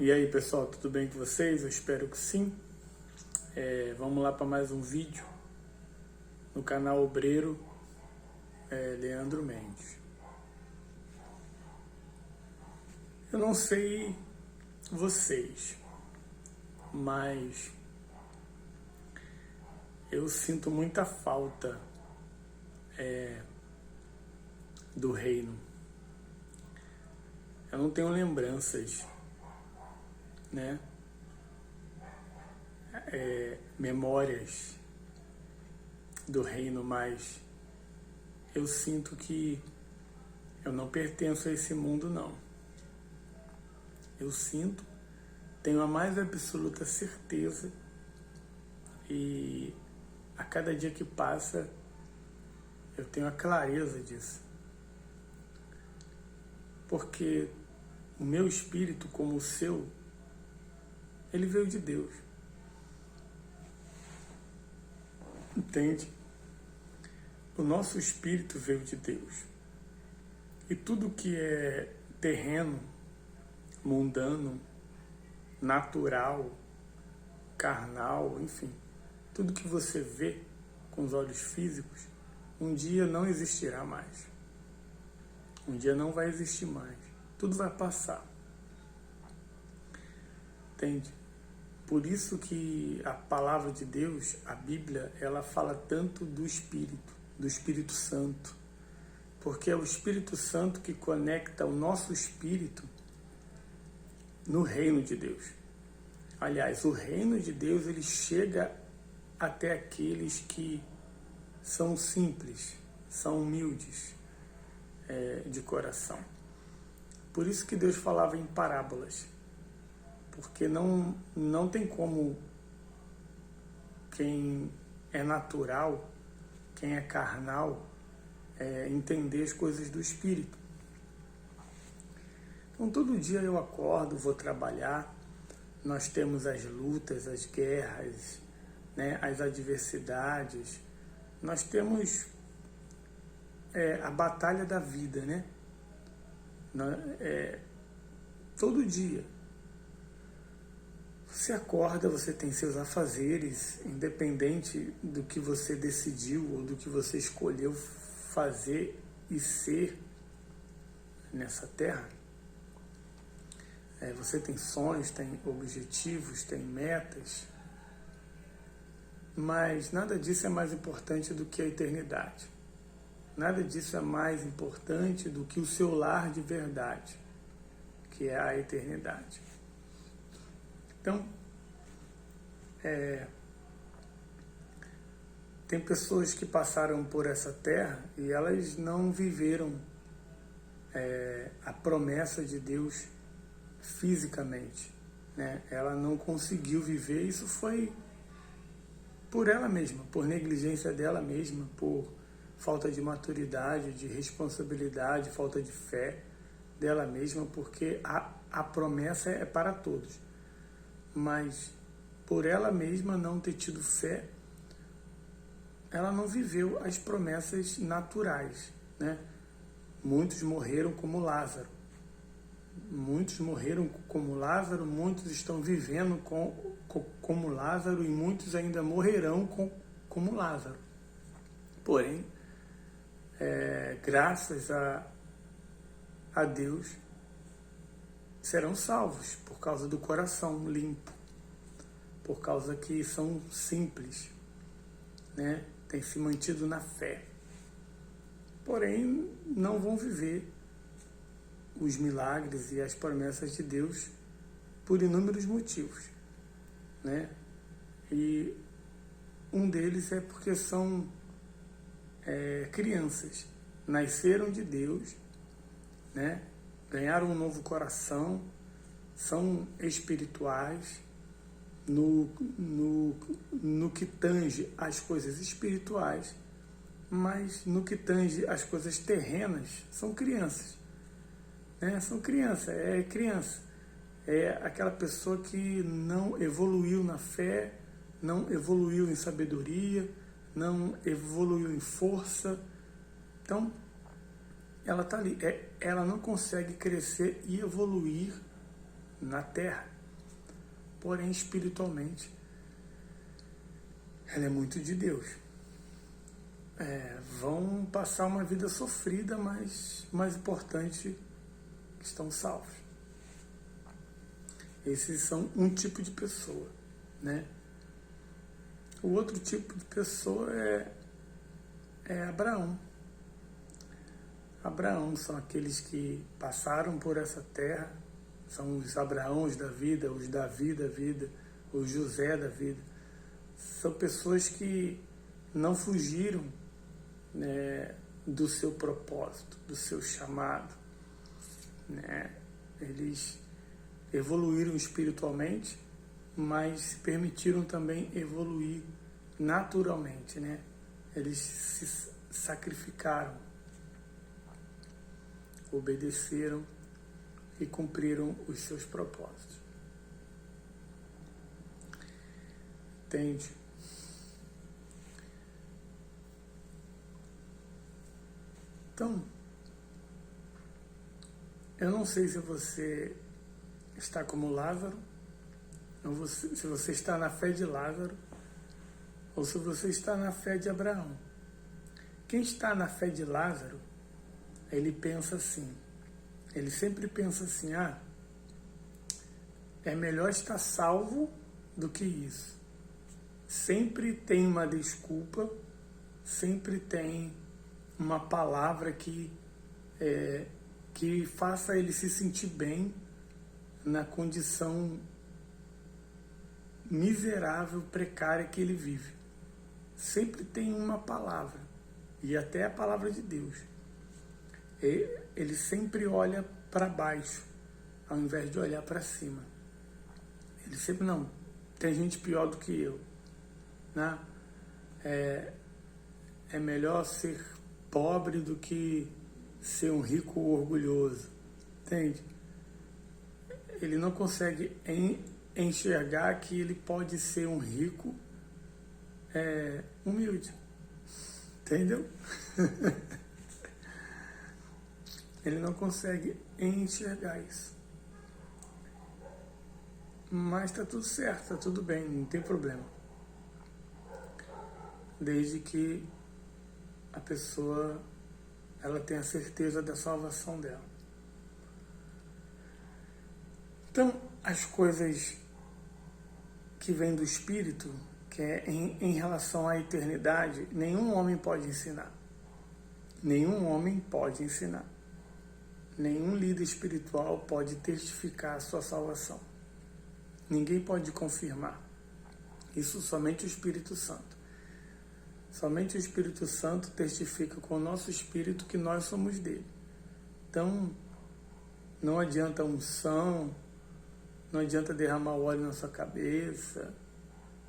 E aí pessoal, tudo bem com vocês? Eu espero que sim. Vamos lá para mais um vídeo no canal Obreiro Leandro Mendes. Eu não sei vocês, mas eu sinto muita falta do reino. Eu não tenho lembranças, né? Memórias do reino, mas eu sinto que eu não pertenço a esse mundo, não. Eu sinto, tenho a mais absoluta certeza, e a cada dia que passa eu tenho a clareza disso. Porque o meu espírito, como o seu, ele veio de Deus. Entende? O nosso espírito veio de Deus. E tudo que é terreno, mundano, natural, carnal, enfim, tudo que você vê com os olhos físicos, um dia não existirá mais. Um dia não vai existir mais. Tudo vai passar. Entende? Por isso que a palavra de Deus, a Bíblia, ela fala tanto do Espírito Santo. Porque é o Espírito Santo que conecta o nosso espírito no reino de Deus. Aliás, o reino de Deus, ele chega até aqueles que são simples, são humildes de coração. Por isso que Deus falava em parábolas. Porque não tem como quem é natural, quem é carnal, entender as coisas do Espírito. Então todo dia eu acordo, vou trabalhar, nós temos as lutas, as guerras, né, as adversidades, nós temos a batalha da vida, né? Todo dia. Você acorda, você tem seus afazeres, independente do que você decidiu ou do que você escolheu fazer e ser nessa terra. Você tem sonhos, tem objetivos, tem metas, mas nada disso é mais importante do que a eternidade. Nada disso é mais importante do que o seu lar de verdade, que é a eternidade. Então, tem pessoas que passaram por essa terra e elas não viveram a promessa de Deus fisicamente, né? Ela não conseguiu viver, isso foi por ela mesma, por negligência dela mesma, por falta de maturidade, de responsabilidade, falta de fé dela mesma, porque a promessa é para todos. Mas por ela mesma não ter tido fé, ela não viveu as promessas naturais, né? Muitos morreram como Lázaro. Muitos morreram como Lázaro, muitos estão vivendo como Lázaro e muitos ainda morrerão como Lázaro. Porém, graças a Deus, serão salvos por causa do coração limpo, por causa que são simples, né? Têm se mantido na fé. Porém, não vão viver os milagres e as promessas de Deus por inúmeros motivos, né? E um deles é porque são crianças, nasceram de Deus, né? Ganharam um novo coração, são espirituais no que tange as coisas espirituais, mas no que tange as coisas terrenas, são crianças. São crianças, criança. É aquela pessoa que não evoluiu na fé, não evoluiu em sabedoria, não evoluiu em força. Então, ela está ali. Ela não consegue crescer e evoluir na terra. Porém, espiritualmente, ela é muito de Deus. Vão passar uma vida sofrida, mas mais importante, estão salvos. Esses são um tipo de pessoa, né? O outro tipo de pessoa é Abraão. Abraão são aqueles que passaram por essa terra, são os Abraãos da vida, os Davi da vida, os José da vida. São pessoas que não fugiram, né, do seu propósito, do seu chamado, né? Eles evoluíram espiritualmente, mas se permitiram também evoluir naturalmente, né? Eles se sacrificaram, obedeceram e cumpriram os seus propósitos. Entende? Então, eu não sei se você está como Lázaro, ou se você está na fé de Lázaro, ou se você está na fé de Abraão. Quem está na fé de Lázaro, ele pensa assim, ele sempre pensa assim, é melhor estar salvo do que isso. Sempre tem uma desculpa, sempre tem uma palavra que faça ele se sentir bem na condição miserável, precária que ele vive. Sempre tem uma palavra, e até a palavra de Deus. Ele sempre olha para baixo, ao invés de olhar para cima. Ele sempre, não, tem gente pior do que eu, né? É melhor ser pobre do que ser um rico orgulhoso, entende? Ele não consegue enxergar que ele pode ser um rico humilde, entendeu? Ele não consegue enxergar isso. Mas está tudo certo, está tudo bem, não tem problema. Desde que a pessoa ela tenha certeza da salvação dela. Então, as coisas que vêm do Espírito, que é em relação à eternidade, nenhum homem pode ensinar. Nenhum homem pode ensinar. Nenhum líder espiritual pode testificar a sua salvação. Ninguém pode confirmar. Isso somente o Espírito Santo. Somente o Espírito Santo testifica com o nosso espírito que nós somos dele. Então, não adianta unção, não adianta derramar o óleo na sua cabeça,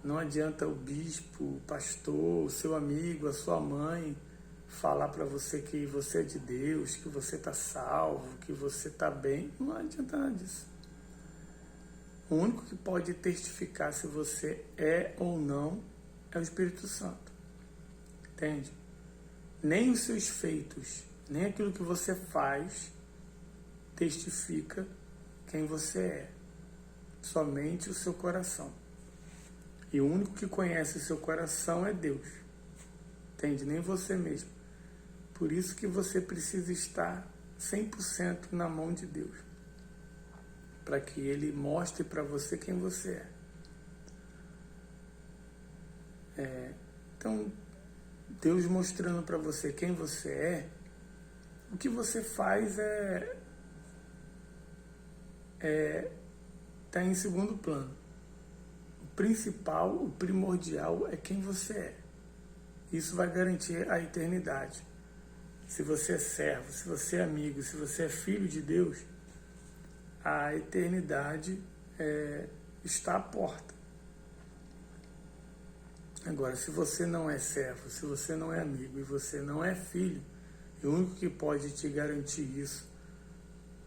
não adianta o bispo, o pastor, o seu amigo, a sua mãe falar para você que você é de Deus, que você está salvo, que você está bem. Não adianta nada disso. O único que pode testificar se você é ou não é o Espírito Santo. Entende? Nem os seus feitos, nem aquilo que você faz testifica quem você é. Somente o seu coração. E o único que conhece o seu coração é Deus. Entende? Nem você mesmo. Por isso que você precisa estar 100% na mão de Deus. Para que Ele mostre para você quem você é. Então, Deus mostrando para você quem você é, o que você faz está em segundo plano. O principal, o primordial é quem você é. Isso vai garantir a eternidade. Se você é servo, se você é amigo, se você é filho de Deus, a eternidade está à porta. Agora, se você não é servo, se você não é amigo e você não é filho, e o único que pode te garantir isso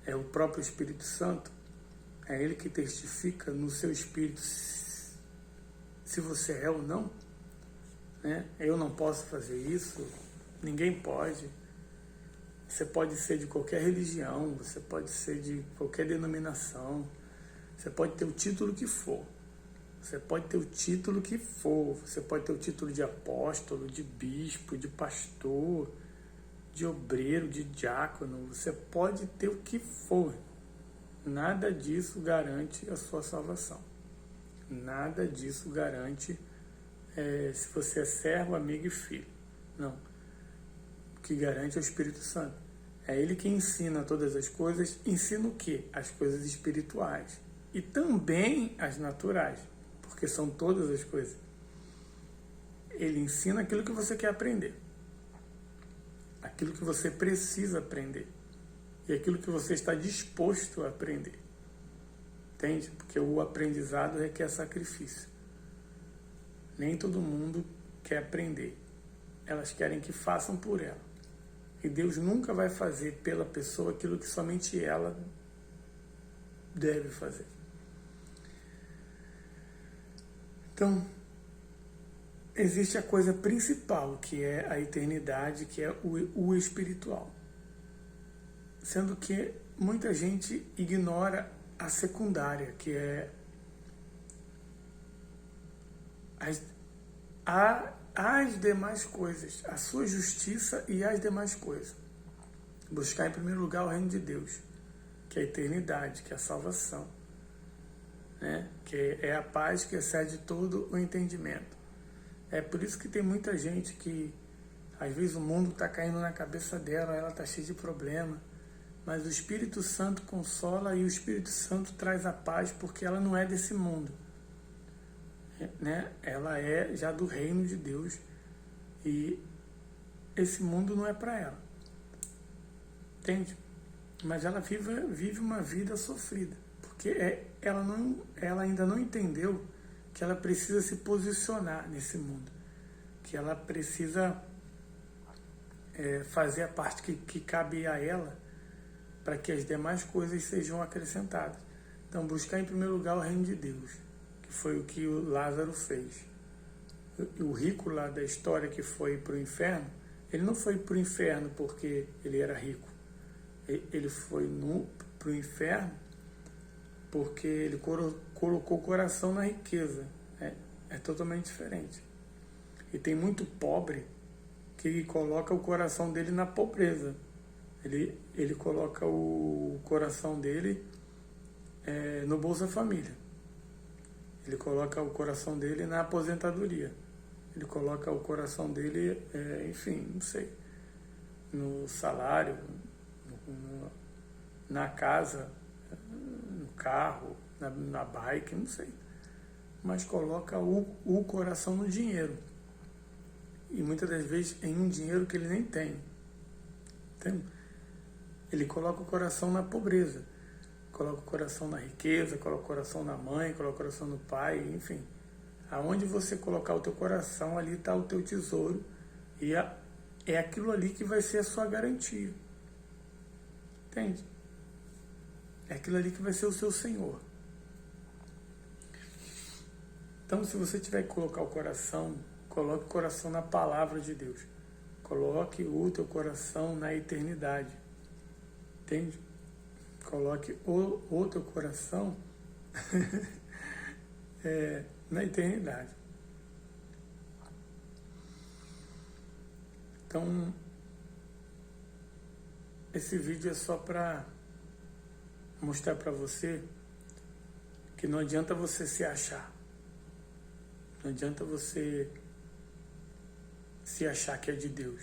é o próprio Espírito Santo, é Ele que testifica no seu espírito se você é ou não, né? Eu não posso fazer isso, ninguém pode. Você pode ser de qualquer religião, você pode ser de qualquer denominação, Você pode ter o título que for. Você pode ter o título que for. Você pode ter o título de apóstolo, de bispo, de pastor, de obreiro, de diácono. Você pode ter o que for. Nada disso garante a sua salvação. Nada disso garante se você é servo, amigo e filho. Não. O que garante é o Espírito Santo. É Ele que ensina todas as coisas. Ensina o quê? As coisas espirituais. E também as naturais. Porque são todas as coisas. Ele ensina aquilo que você quer aprender. Aquilo que você precisa aprender. E aquilo que você está disposto a aprender. Entende? Porque o aprendizado requer sacrifício. Nem todo mundo quer aprender. Elas querem que façam por ela. E Deus nunca vai fazer pela pessoa aquilo que somente ela deve fazer. Então, existe a coisa principal, que é a eternidade, que é o espiritual. Sendo que muita gente ignora a secundária, que é as demais coisas, a sua justiça e as demais coisas. Buscar em primeiro lugar o reino de Deus, que é a eternidade, que é a salvação, né? Que é a paz que excede todo o entendimento. É por isso que tem muita gente que, às vezes, o mundo está caindo na cabeça dela, ela está cheia de problema, mas o Espírito Santo consola e o Espírito Santo traz a paz, porque ela não é desse mundo, né? Ela é já do reino de Deus e esse mundo não é para ela, entende? Mas ela vive uma vida sofrida, porque ela ainda não entendeu que ela precisa se posicionar nesse mundo, que ela precisa fazer a parte que cabe a ela, para que as demais coisas sejam acrescentadas. Então, buscar em primeiro lugar o reino de Deus, que foi o que o Lázaro fez. O rico lá da história que foi para o inferno, ele não foi para o inferno porque ele era rico. Ele foi para o inferno porque ele colocou o coração na riqueza. É totalmente diferente. E tem muito pobre que coloca o coração dele na pobreza. Ele coloca o coração dele no Bolsa Família. Ele coloca o coração dele na aposentadoria. Ele coloca o coração dele, enfim, não sei, no salário, na casa, no carro, na bike, não sei. Mas coloca o coração no dinheiro. E muitas das vezes em um dinheiro que ele nem tem. Entende? Ele coloca o coração na pobreza, coloca o coração na riqueza, coloca o coração na mãe, coloca o coração no pai, enfim. Aonde você colocar o teu coração, ali está o teu tesouro, e é aquilo ali que vai ser a sua garantia. Entende? É aquilo ali que vai ser o seu Senhor. Então, se você tiver que colocar o coração, coloque o coração na palavra de Deus. Coloque o teu coração na eternidade. Entende? Coloque o teu coração na eternidade. Então, esse vídeo é só para mostrar para você que não adianta você se achar. Não adianta você se achar que é de Deus.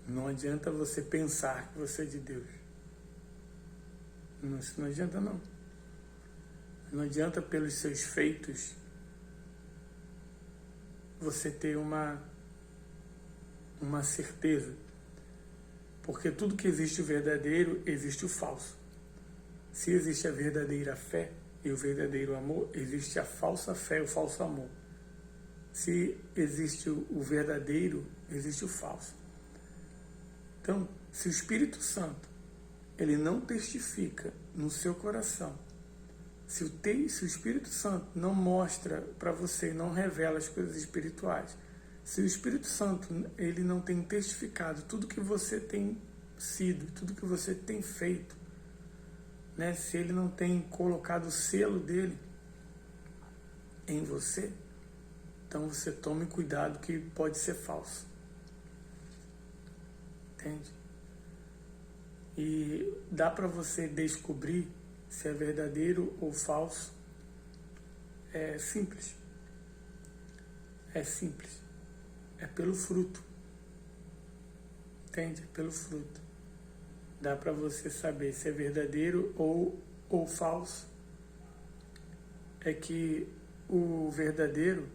Não adianta você pensar que você é de Deus. Isso não adianta, não. Não adianta pelos seus feitos você ter uma certeza. Porque tudo que existe o verdadeiro, existe o falso. Se existe a verdadeira fé e o verdadeiro amor, existe a falsa fé e o falso amor. Se existe o verdadeiro, existe o falso. Então, se o Espírito Santo ele não testifica no seu coração, se o Espírito Santo não mostra para você, não revela as coisas espirituais, se o Espírito Santo ele não tem testificado tudo que você tem sido, tudo que você tem feito, né? Se ele não tem colocado o selo dele em você, então você tome cuidado que pode ser falso. Entende? E dá para você descobrir se é verdadeiro ou falso. É simples. É simples. É pelo fruto. Entende? É pelo fruto. Dá para você saber se é verdadeiro ou falso. É que o verdadeiro,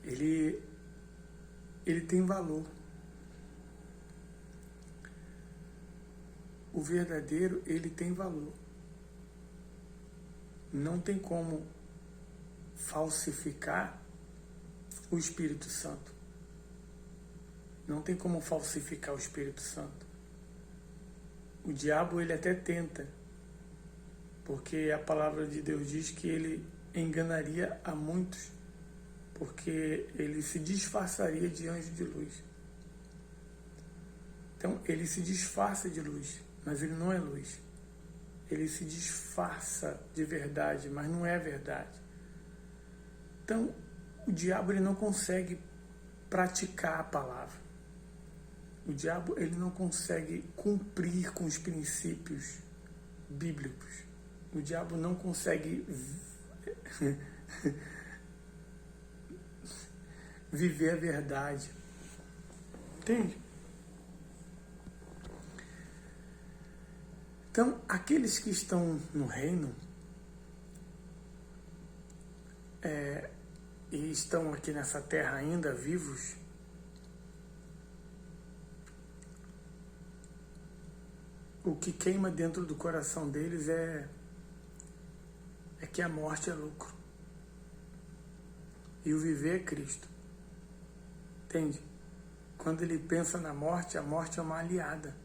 ele tem valor. O verdadeiro, ele tem valor. Não tem como falsificar o Espírito Santo. Não tem como falsificar o Espírito Santo. O diabo, ele até tenta, porque a palavra de Deus diz que ele enganaria a muitos, porque ele se disfarçaria de anjo de luz. Então, ele se disfarça de luz, mas ele não é luz. Ele se disfarça de verdade, mas não é verdade. Então, o diabo, ele não consegue praticar a palavra. O diabo, ele não consegue cumprir com os princípios bíblicos. O diabo não consegue viver a verdade. Entende? Então, aqueles que estão no reino e estão aqui nessa terra ainda vivos, o que queima dentro do coração deles é que a morte é lucro. E o viver é Cristo. Entende? Quando ele pensa na morte, a morte é uma aliada.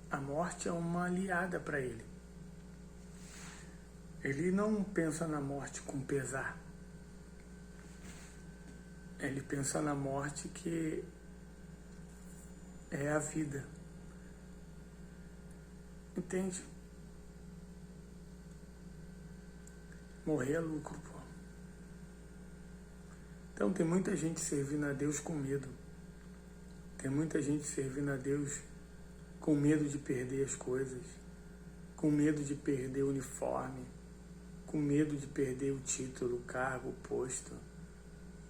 A morte é uma aliada para ele. Ele não pensa na morte com pesar. Ele pensa na morte que é a vida. Entende? Morrer é lucro, pô. Então tem muita gente servindo a Deus com medo. Tem muita gente servindo a Deus com medo de perder as coisas, com medo de perder o uniforme, com medo de perder o título, o cargo, o posto,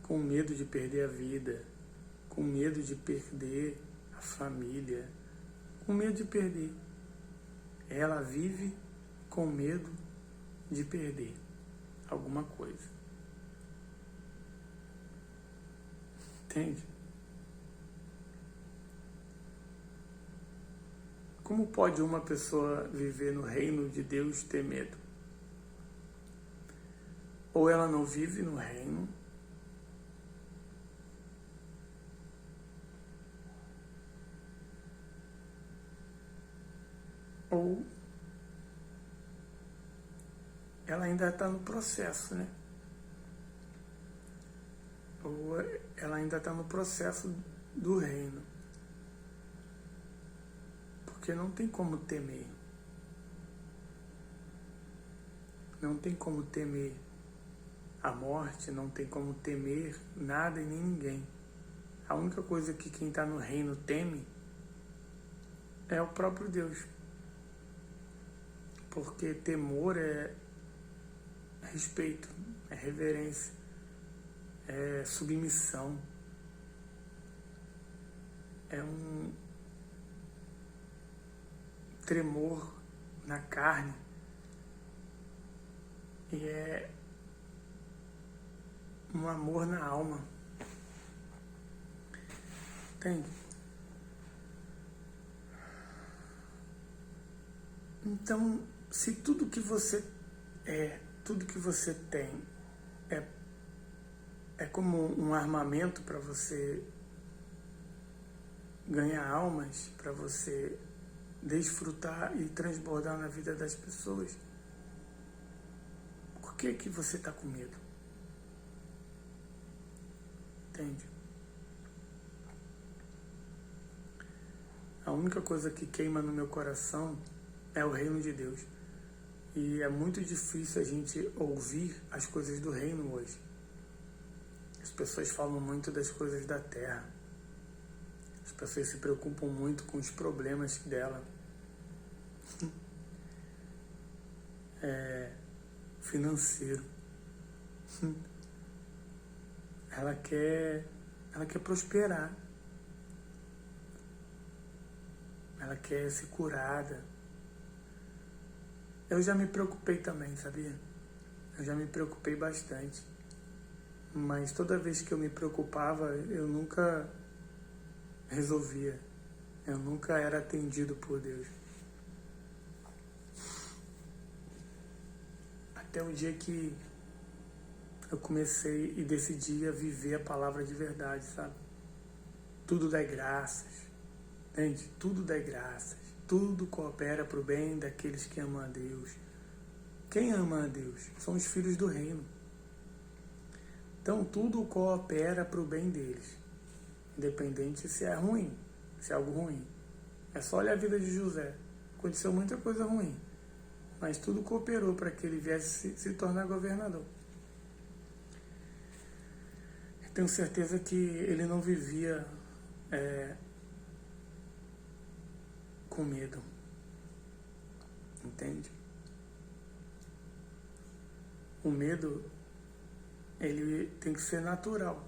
com medo de perder a vida, com medo de perder a família, com medo de perder. Ela vive com medo de perder alguma coisa. Entende? Como pode uma pessoa viver no reino de Deus ter medo? Ou ela não vive no reino, ou ela ainda está no processo, né? Ou ela ainda está no processo do reino. Porque não tem como temer. Não tem como temer a morte, não tem como temer nada e nem ninguém. A única coisa que quem está no reino teme é o próprio Deus. Porque temor é respeito, é reverência, é submissão, é um tremor na carne e é um amor na alma. Entende? Então, se tudo que você é, tudo que você tem é como um armamento para você ganhar almas, para você desfrutar e transbordar na vida das pessoas, por que você está com medo? Entende? A única coisa que queima no meu coração é o reino de Deus. E é muito difícil a gente ouvir as coisas do reino hoje. As pessoas falam muito das coisas da terra. As pessoas se preocupam muito com os problemas dela. Financeiro. Ela quer prosperar. Ela quer ser curada. Eu já me preocupei também, sabia? Eu já me preocupei bastante. Mas toda vez que eu me preocupava, eu nunca resolvia. Eu nunca era atendido por Deus. Até o dia que eu comecei e decidi a viver a palavra de verdade, sabe? Tudo dá graças, entende? Tudo dá graças. Tudo coopera para o bem daqueles que amam a Deus. Quem ama a Deus? São os filhos do reino. Então tudo coopera para o bem deles. Independente se é ruim, se é algo ruim. É só olhar a vida de José. Aconteceu muita coisa ruim. Mas tudo cooperou para que ele viesse se tornar governador. Eu tenho certeza que ele não vivia com medo. Entende? O medo, ele tem que ser natural.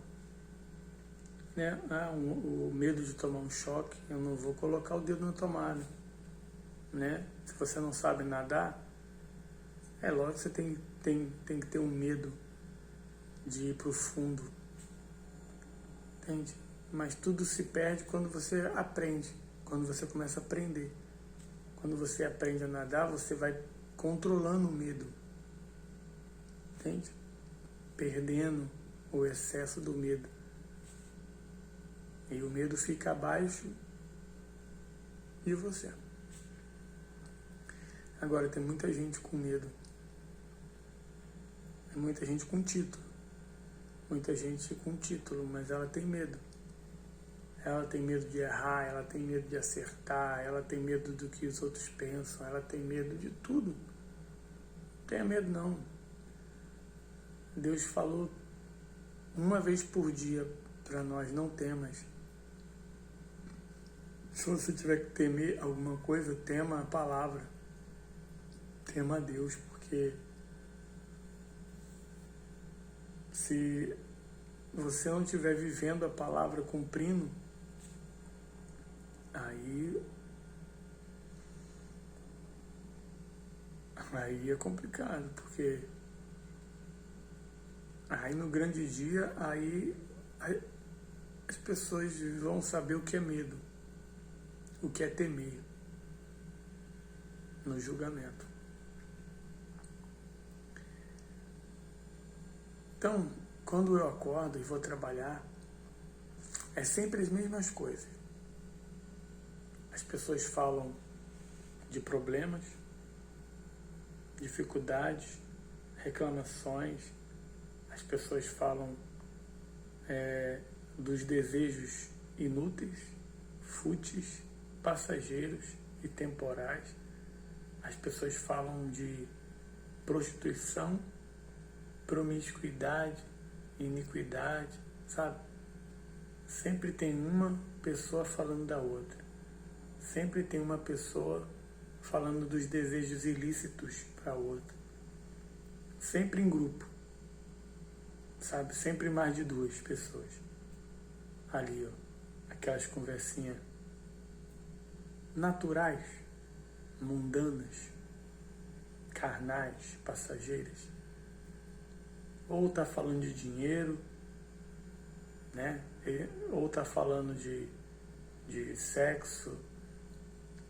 Né? O medo de tomar um choque, eu não vou colocar o dedo na tomada. Né? Se você não sabe nadar, é lógico que você tem que ter um medo de ir para o fundo. Entende? Mas tudo se perde quando você aprende, quando você começa a aprender. Quando você aprende a nadar, você vai controlando o medo. Entende? Perdendo o excesso do medo. E o medo fica abaixo de você. Agora, tem muita gente com medo. Tem muita gente com título. Muita gente com título, mas ela tem medo. Ela tem medo de errar, ela tem medo de acertar, ela tem medo do que os outros pensam, ela tem medo de tudo. Não tenha medo, não. Deus falou uma vez por dia para nós: não temas. Se você tiver que temer alguma coisa, tema a palavra. Tema a Deus, porque se você não estiver vivendo a palavra, cumprindo, aí é complicado, porque aí no grande dia, aí as pessoas vão saber o que é medo, o que é temer no julgamento. Então, quando eu acordo e vou trabalhar, é sempre as mesmas coisas. As pessoas falam de problemas, dificuldades, reclamações. As pessoas falam dos desejos inúteis, fúteis, passageiros e temporais. As pessoas falam de prostituição, promiscuidade, iniquidade, sabe? Sempre tem uma pessoa falando da outra. Sempre tem uma pessoa falando dos desejos ilícitos para a outra. Sempre em grupo, sabe? Sempre mais de duas pessoas. Ali, ó, aquelas conversinhas naturais, mundanas, carnais, passageiras. Ou tá falando de dinheiro, né? Ou tá falando de sexo,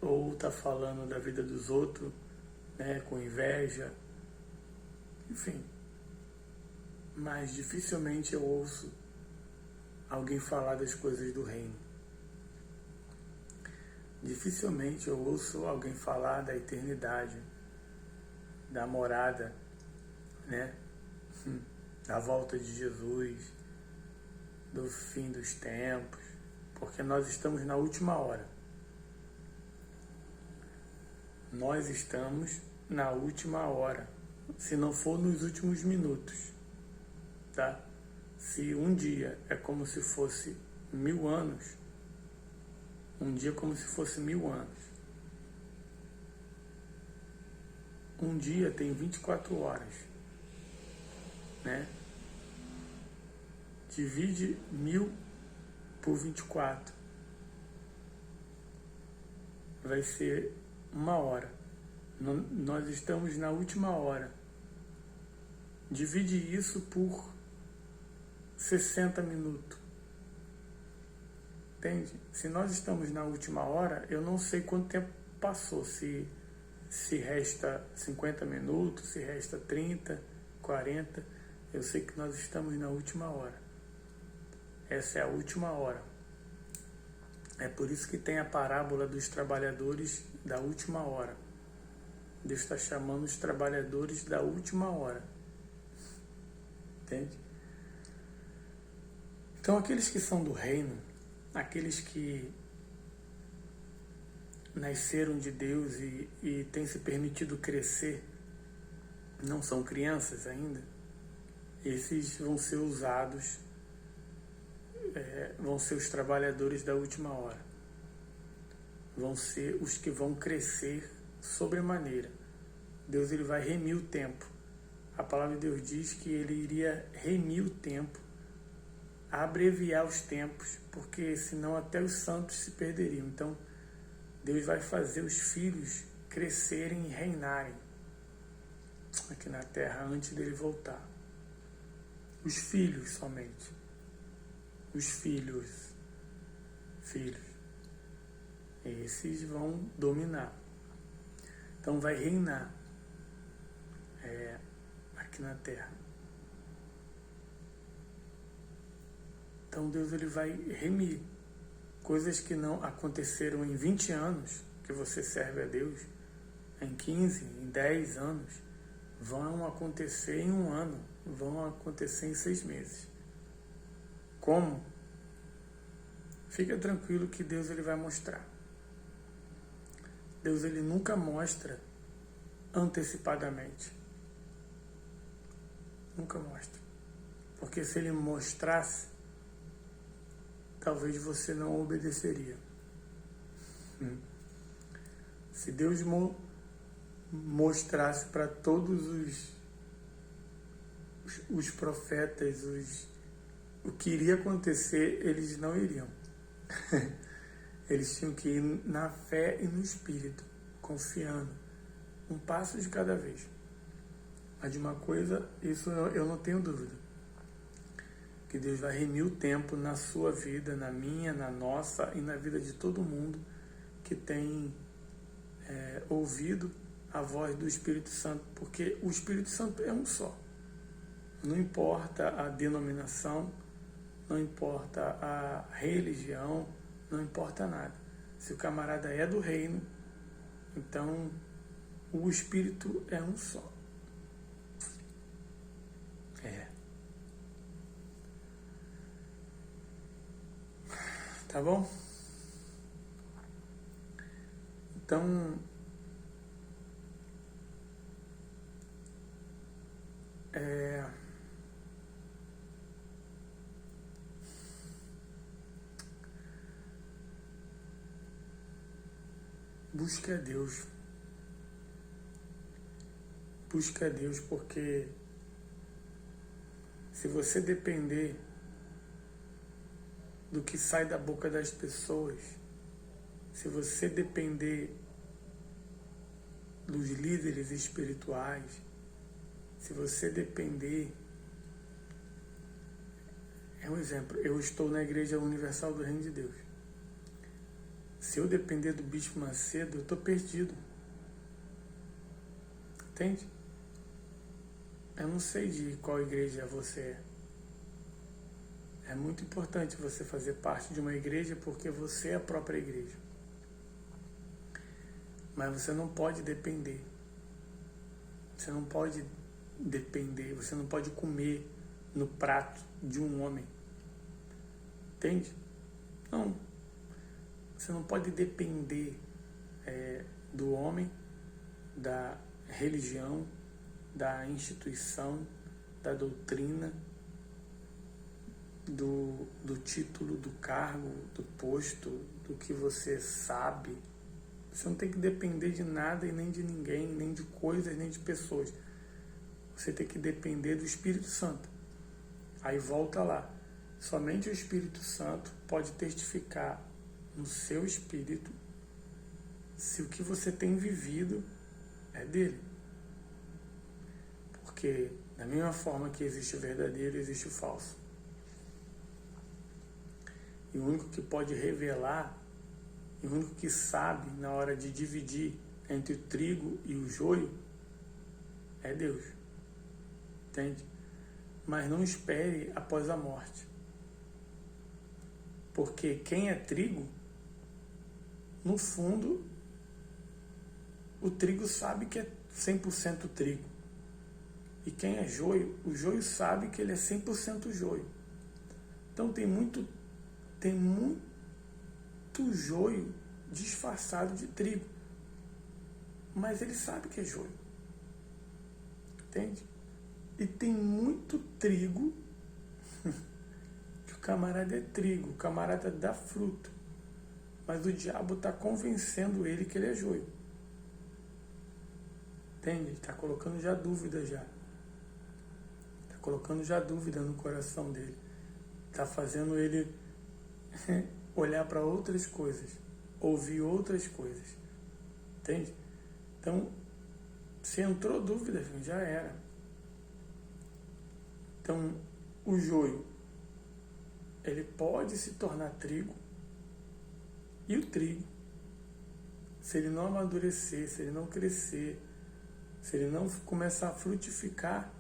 ou tá falando da vida dos outros, né? Com inveja, enfim. Mas dificilmente eu ouço alguém falar das coisas do reino. Dificilmente eu ouço alguém falar da eternidade, da morada, né? Da volta de Jesus, do fim dos tempos, porque nós estamos na última hora. Nós estamos na última hora, se não for nos últimos minutos, tá? Se um dia é como se fosse 1000 anos, um dia é como se fosse 1000 anos. Um dia tem 24 horas, né? Divide 1000 por 24. Vai ser 1 hora. Nós estamos na última hora. Divide isso por 60 minutos. Entende? Se nós estamos na última hora, eu não sei quanto tempo passou. Se resta 50 minutos, se resta 30, 40. Eu sei que nós estamos na última hora. Essa é a última hora. É por isso que tem a parábola dos trabalhadores da última hora. Deus está chamando os trabalhadores da última hora. Entende? Então, aqueles que são do reino, aqueles que nasceram de Deus e têm se permitido crescer, não são crianças ainda, esses vão ser usados, vão ser os trabalhadores da última hora. Vão ser os que vão crescer sobremaneira. Deus ele vai remir o tempo. A palavra de Deus diz que ele iria remir o tempo, abreviar os tempos, porque senão até os santos se perderiam. Então, Deus vai fazer os filhos crescerem e reinarem aqui na terra antes dele voltar. Os filhos somente. Os filhos. Esses vão dominar. Então vai reinar aqui na terra. Então Deus ele vai remir coisas que não aconteceram em 20 anos, que você serve a Deus, em 15, em 10 anos, vão acontecer em 1 ano, vão acontecer em 6 meses. Como? Fica tranquilo que Deus ele vai mostrar. Deus ele nunca mostra antecipadamente. Nunca mostra. Porque se ele mostrasse, talvez você não obedeceria. Se Deus mostrasse para todos os profetas o que iria acontecer, eles não iriam. Eles tinham que ir na fé e no Espírito, confiando, um passo de cada vez. Mas de uma coisa, isso eu não tenho dúvida, que Deus vai remir o tempo na sua vida, na minha, na nossa e na vida de todo mundo que tem ouvido a voz do Espírito Santo, porque o Espírito Santo é um só. Não importa a denominação, não importa a religião, não importa nada. Se o camarada é do reino, então o Espírito é um só. Tá bom? Então, busque a Deus. Busque a Deus, porque se você depender do que sai da boca das pessoas, se você depender dos líderes espirituais, se você depender... É um exemplo, eu estou na Igreja Universal do Reino de Deus. Se eu depender do Bispo Macedo, eu estou perdido. Entende? Eu não sei de qual igreja você é. É muito importante você fazer parte de uma igreja porque você é a própria igreja. Mas você não pode depender. Você não pode depender, você não pode comer no prato de um homem. Entende? Não. Você não pode depender do homem da religião, da instituição, da doutrina, do título, do cargo, do posto, do que você sabe. Você não tem que depender de nada e nem de ninguém, nem de coisas, nem de pessoas. Você tem que depender do Espírito Santo. Aí volta lá. Somente o Espírito Santo pode testificar no seu espírito se o que você tem vivido é dele. Porque da mesma forma que existe o verdadeiro, existe o falso. E o único que pode revelar, e o único que sabe na hora de dividir entre o trigo e o joio, é Deus. Entende? Mas não espere após a morte. Porque quem é trigo, no fundo, o trigo sabe que é 100% trigo. E quem é joio, o joio sabe que ele é 100% joio. Então tem muito joio disfarçado de trigo. Mas ele sabe que é joio. Entende? E tem muito trigo que o camarada é trigo, o camarada dá fruto. Mas o diabo está convencendo ele que ele é joio. Entende? Está colocando já dúvida já. Está colocando já dúvida no coração dele. Está fazendo ele olhar para outras coisas, ouvir outras coisas. Entende? Então, se entrou dúvida, já era. Então, o joio, ele pode se tornar trigo, e o trigo, se ele não amadurecer, se ele não crescer, se ele não começar a frutificar,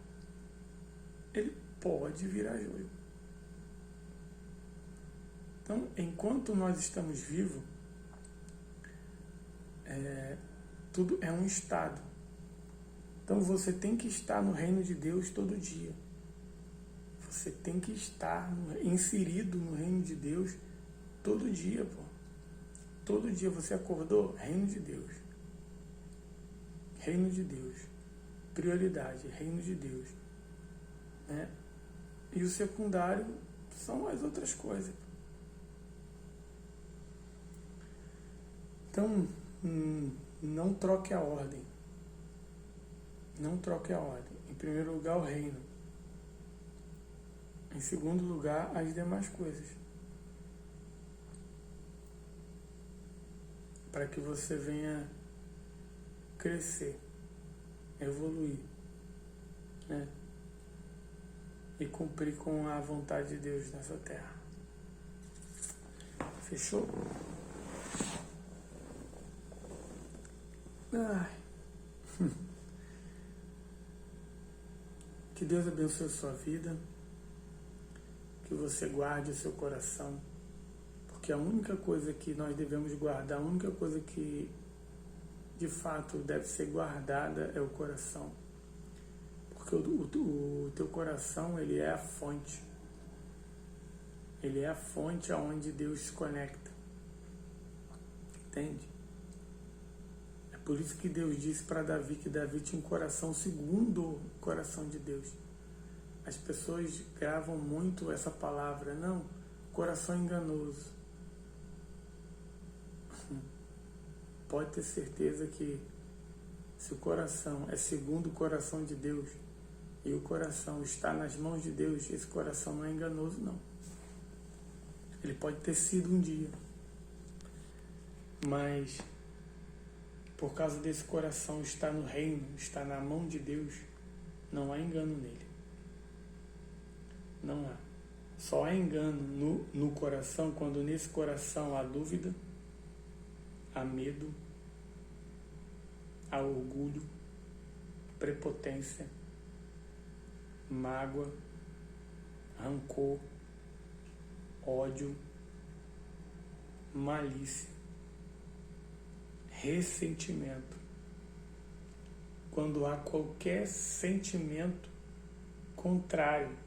ele pode virar joio. Então, enquanto nós estamos vivos, tudo é um estado. Então, você tem que estar no reino de Deus todo dia. Você tem que estar inserido no reino de Deus todo dia, pô. Todo dia você acordou, reino de Deus. Reino de Deus. Prioridade, reino de Deus. Né? E o secundário são as outras coisas. Então, não troque a ordem. Não troque a ordem. Em primeiro lugar, o reino. Em segundo lugar, as demais coisas. Para que você venha crescer, evoluir, né? E cumprir com a vontade de Deus nessa terra. Fechou? Ai. Que Deus abençoe a sua vida. Que você guarde o seu coração. Porque a única coisa que nós devemos guardar, a única coisa que de fato deve ser guardada é o coração. Porque o teu coração, ele é a fonte. Ele é a fonte aonde Deus se conecta. Entende? É por isso que Deus disse para Davi que Davi tinha um coração segundo o coração de Deus. As pessoas gravam muito essa palavra. Não, coração enganoso. Pode ter certeza que se o coração é segundo o coração de Deus e o coração está nas mãos de Deus, esse coração não é enganoso, não. Ele pode ter sido um dia, mas por causa desse coração estar no reino, estar na mão de Deus, não há engano nele. Não há. Só há engano no coração quando nesse coração há dúvida, há medo, há orgulho, prepotência, mágoa, rancor, ódio, malícia, ressentimento. Quando há qualquer sentimento contrário,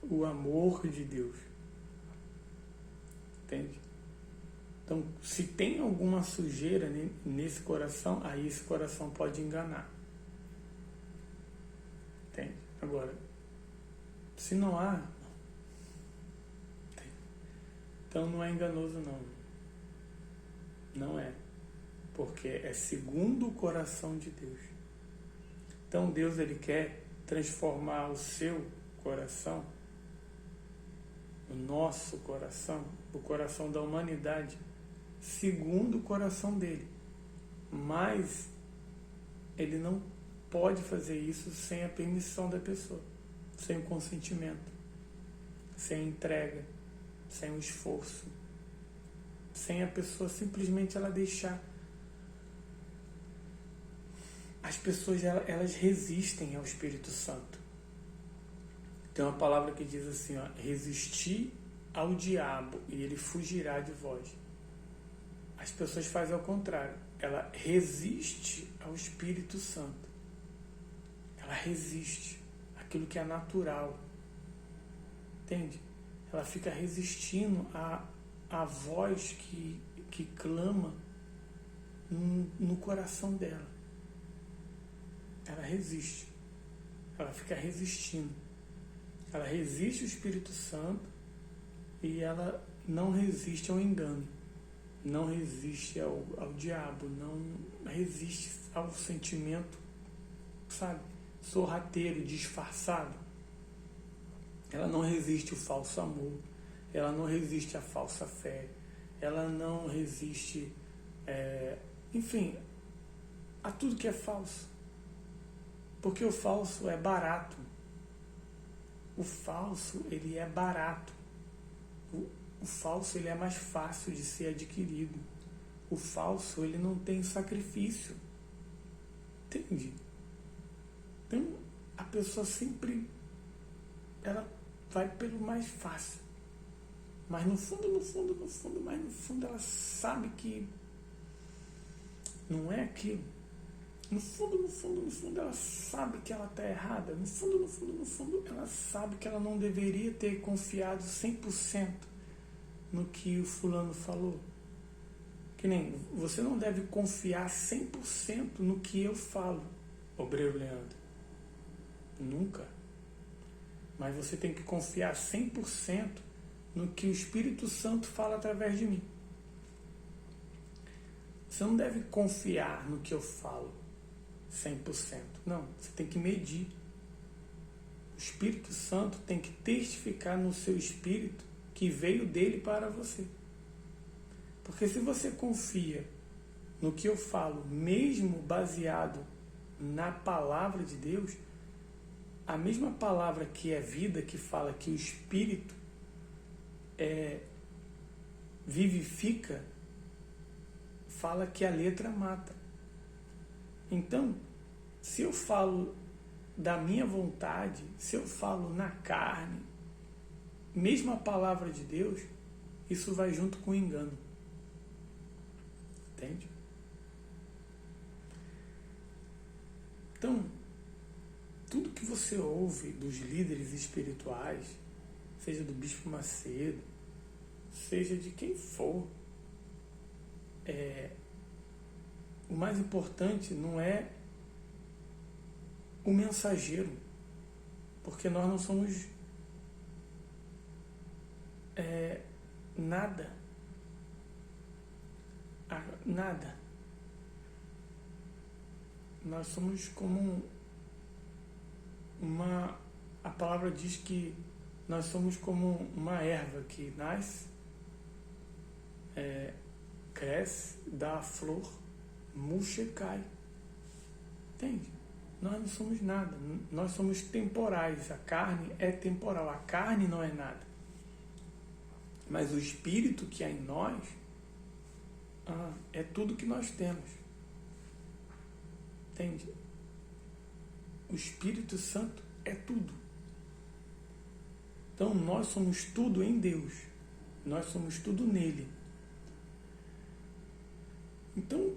o amor de Deus. Entende? Então, se tem alguma sujeira nesse coração, aí esse coração pode enganar. Entende? Agora, se não há, então não é enganoso não. Não é. Porque é segundo o coração de Deus. Então Deus, ele quer transformar o seu coração, o nosso coração, o coração da humanidade, segundo o coração dele. Mas ele não pode fazer isso sem a permissão da pessoa, sem o consentimento, sem a entrega, sem o esforço, sem a pessoa simplesmente ela deixar. As pessoas, elas resistem ao Espírito Santo. Tem uma palavra que diz assim, ó, resistir ao diabo e ele fugirá de vós. As pessoas fazem ao contrário. Ela resiste ao Espírito Santo. Ela resiste àquilo que é natural. Entende? Ela fica resistindo à voz que clama no coração dela. Ela resiste. Ela fica resistindo. Ela resiste ao Espírito Santo e ela não resiste ao engano. Não resiste ao diabo. Não resiste ao sentimento, sabe, sorrateiro, disfarçado. Ela não resiste ao falso amor. Ela não resiste à falsa fé. Ela não resiste, enfim, a tudo que é falso. Porque o falso é barato. O falso, ele é barato. O falso, ele é mais fácil de ser adquirido. O falso, ele não tem sacrifício. Entende? Então, a pessoa sempre, ela vai pelo mais fácil. Mas no fundo, ela sabe que não é aquilo. No fundo, ela sabe que ela está errada. No fundo, ela sabe que ela não deveria ter confiado 100% no que o fulano falou. Que nem, você não deve confiar 100% no que eu falo, obreiro Leandro. Nunca. Mas você tem que confiar 100% no que o Espírito Santo fala através de mim. Você não deve confiar no que eu falo 100%. Não, você tem que medir. O Espírito Santo tem que testificar no seu espírito que veio dele para você. Porque se você confia no que eu falo, mesmo baseado na palavra de Deus, a mesma palavra que é vida, que fala que o Espírito vivifica, fala que a letra mata. Então, se eu falo da minha vontade, se eu falo na carne, mesmo a palavra de Deus, isso vai junto com o engano. Entende? Então, tudo que você ouve dos líderes espirituais, seja do Bispo Macedo, seja de quem for, o mais importante não é o mensageiro, porque nós não somos nada. Nada. Nós somos como a palavra diz que nós somos como uma erva que nasce, cresce, dá a flor, murcha e cai. Entende? Nós não somos nada. Nós somos temporais. A carne é temporal. A carne não é nada. Mas o Espírito que há em nós é tudo que nós temos. Entende? O Espírito Santo é tudo. Então nós somos tudo em Deus. Nós somos tudo nele. Então,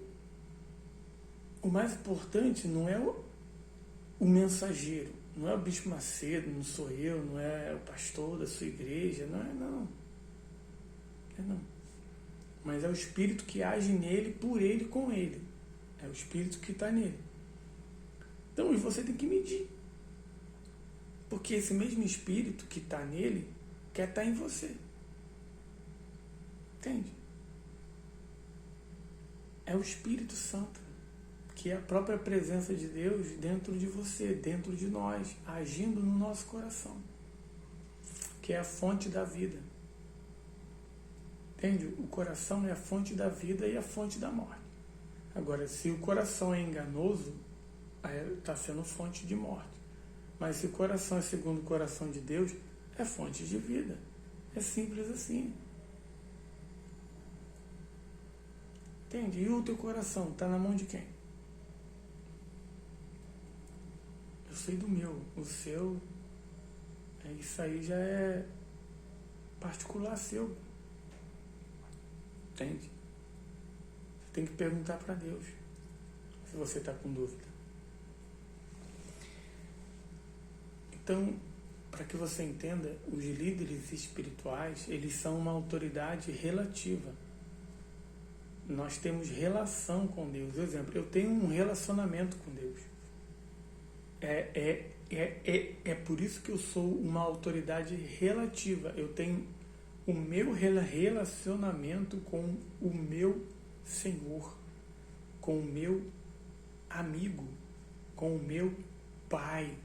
o mais importante não é o mensageiro, não é o Bispo Macedo, não sou eu, não é o pastor da sua igreja, não é não. mas é o Espírito que age nele, por ele, com ele. É o Espírito que está nele. Então, e você tem que medir. Porque esse mesmo Espírito que está nele quer estar em você. Entende? É o Espírito Santo, que é a própria presença de Deus dentro de você, dentro de nós, agindo no nosso coração, que é a fonte da vida. Entende? O coração é a fonte da vida e a fonte da morte. Agora, se o coração é enganoso, está sendo fonte de morte. Mas se o coração é segundo o coração de Deus, é fonte de vida. É simples assim. Entende? E o teu coração está na mão de quem? Eu sei do meu. O seu, isso aí já é particular seu. Entende? Você tem que perguntar para Deus se você está com dúvida. Então, para que você entenda, os líderes espirituais, eles são uma autoridade relativa. Nós temos relação com Deus. Por exemplo, eu tenho um relacionamento com Deus. É por isso que eu sou uma autoridade relativa. Eu tenho o meu relacionamento com o meu Senhor, com o meu amigo, com o meu Pai.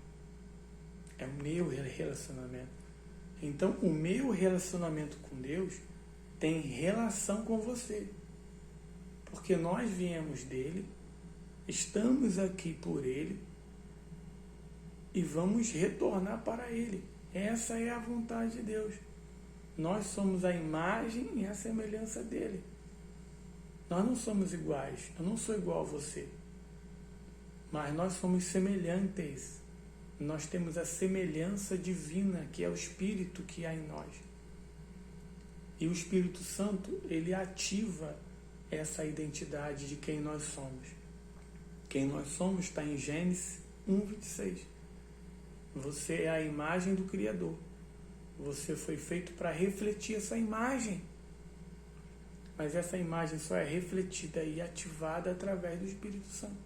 É o meu relacionamento. Então, o meu relacionamento com Deus tem relação com você. Porque nós viemos dele, estamos aqui por ele e vamos retornar para ele. Essa é a vontade de Deus. Nós somos a imagem e a semelhança dele. Nós não somos iguais. Eu não sou igual a você. Mas nós somos semelhantes. Nós temos a semelhança divina, que é o Espírito que há em nós. E o Espírito Santo, ele ativa essa identidade de quem nós somos. Quem nós somos está em Gênesis 1:26. Você é a imagem do Criador. Você foi feito para refletir essa imagem. Mas essa imagem só é refletida e ativada através do Espírito Santo.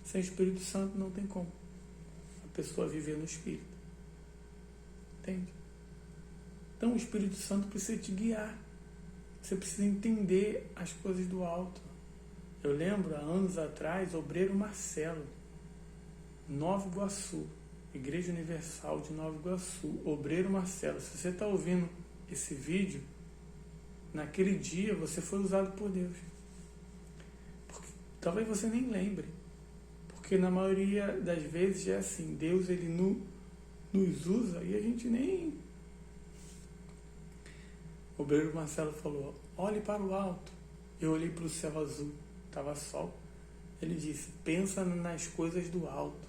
Sem o Espírito Santo não tem como a pessoa viver no Espírito. Entende? Então o Espírito Santo precisa te guiar. Você precisa entender as coisas do alto. Eu lembro, há anos atrás, Obreiro Marcelo, Nova Iguaçu, Igreja Universal de Nova Iguaçu, Obreiro Marcelo. Se você está ouvindo esse vídeo, naquele dia você foi usado por Deus. Porque, talvez você nem lembre. Porque na maioria das vezes é assim, Deus ele nos usa e a gente nem... O Obreiro Marcelo falou, olhe para o alto. Eu olhei para o céu azul, estava sol. Ele disse, pensa nas coisas do alto.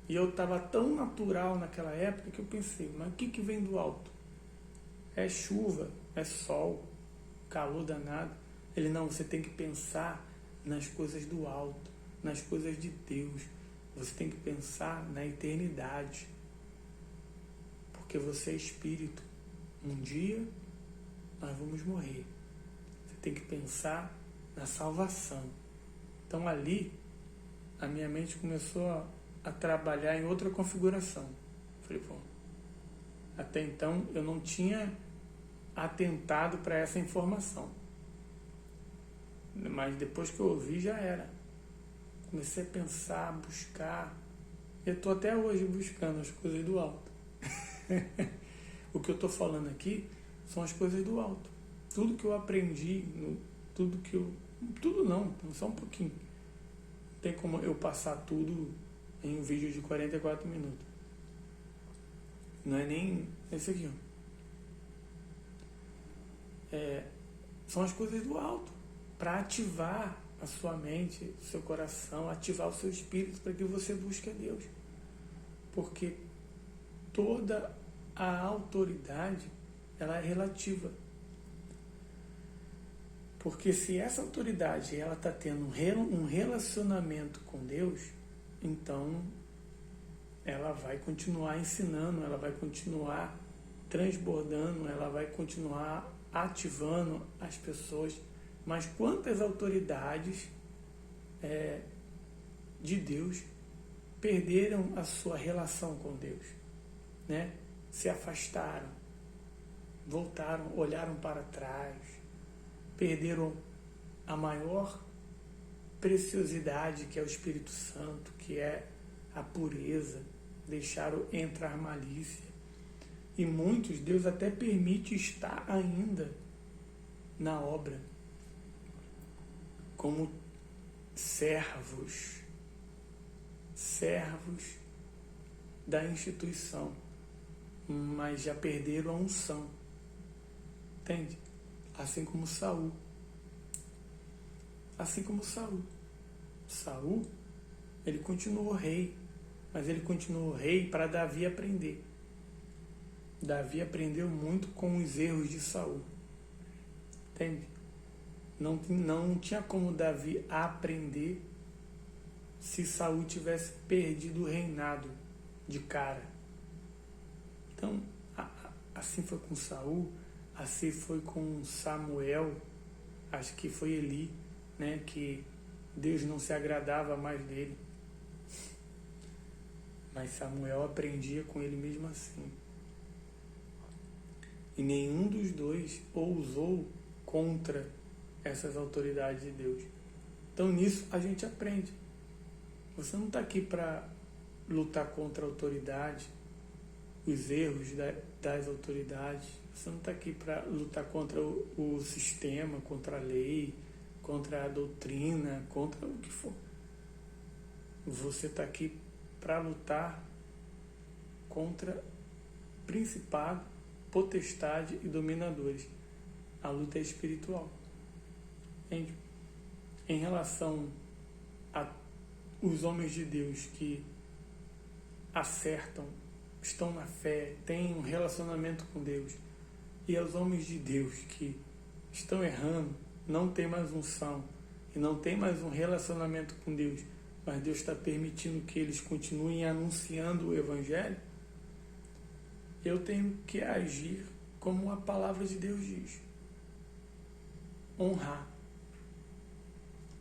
E eu estava tão natural naquela época que eu pensei, mas o que vem do alto? É chuva, é sol, calor danado. Ele, não, você tem que pensar nas coisas do alto, nas coisas de Deus. Você tem que pensar na eternidade. Porque você é espírito. Um dia nós vamos morrer. Você tem que pensar na salvação. Então ali, a minha mente começou a trabalhar em outra configuração. Falei, pô, até então eu não tinha atentado para essa informação. Mas depois que eu ouvi, já era. Comecei a pensar, buscar. Eu estou até hoje buscando as coisas do alto. O que eu estou falando aqui são as coisas do alto. Tudo que eu aprendi, tudo não, só um pouquinho. Não tem como eu passar tudo em um vídeo de 44 minutos. Não é nem esse aqui, ó. São as coisas do alto, para ativar a sua mente, o seu coração, ativar o seu espírito para que você busque a Deus. Porque toda a autoridade, ela é relativa. Porque se essa autoridade ela está tendo um relacionamento com Deus, então ela vai continuar ensinando, ela vai continuar transbordando, ela vai continuar ativando as pessoas, mas quantas autoridades de Deus perderam a sua relação com Deus, né? Se afastaram, voltaram, olharam para trás, perderam a maior preciosidade, que é o Espírito Santo, que é a pureza, deixaram entrar malícia. E muitos, Deus até permite estar ainda na obra, como servos da instituição, mas já perderam a unção, entende? Assim como Saul. Saul, ele continuou rei, mas ele continuou rei para Davi aprender. Davi aprendeu muito com os erros de Saul, entende? Não tinha como Davi aprender se Saul tivesse perdido o reinado de cara. Então, assim foi com Saul, assim foi com Samuel, acho que foi Eli, né, que Deus não se agradava mais dele. Mas Samuel aprendia com ele mesmo assim. E nenhum dos dois ousou contra essas autoridades de Deus. Então nisso a gente aprende. Você não está aqui para lutar contra a autoridade, os erros das autoridades. Você não está aqui para lutar contra o sistema, contra a lei, contra a doutrina, contra o que for. Você está aqui para lutar contra principado, potestade e dominadores. A luta é espiritual. Entende? Em relação a os homens de Deus que acertam, estão na fé, têm um relacionamento com Deus, e aos homens de Deus que estão errando, não tem mais unção e não tem mais um relacionamento com Deus, mas Deus está permitindo que eles continuem anunciando o Evangelho, eu tenho que agir como a palavra de Deus diz.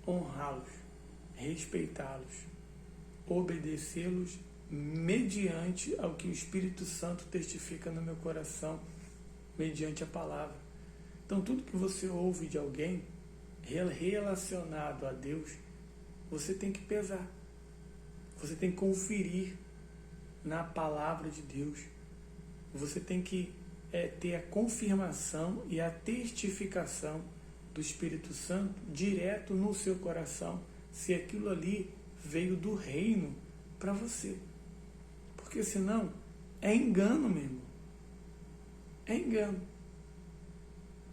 Honrá-los, respeitá-los, obedecê-los mediante ao que o Espírito Santo testifica no meu coração, mediante a palavra. Então tudo que você ouve de alguém relacionado a Deus, você tem que pesar, você tem que conferir na palavra de Deus, você tem que ter a confirmação e a testificação do Espírito Santo direto no seu coração, se aquilo ali veio do reino para você. Porque senão é engano mesmo. É engano.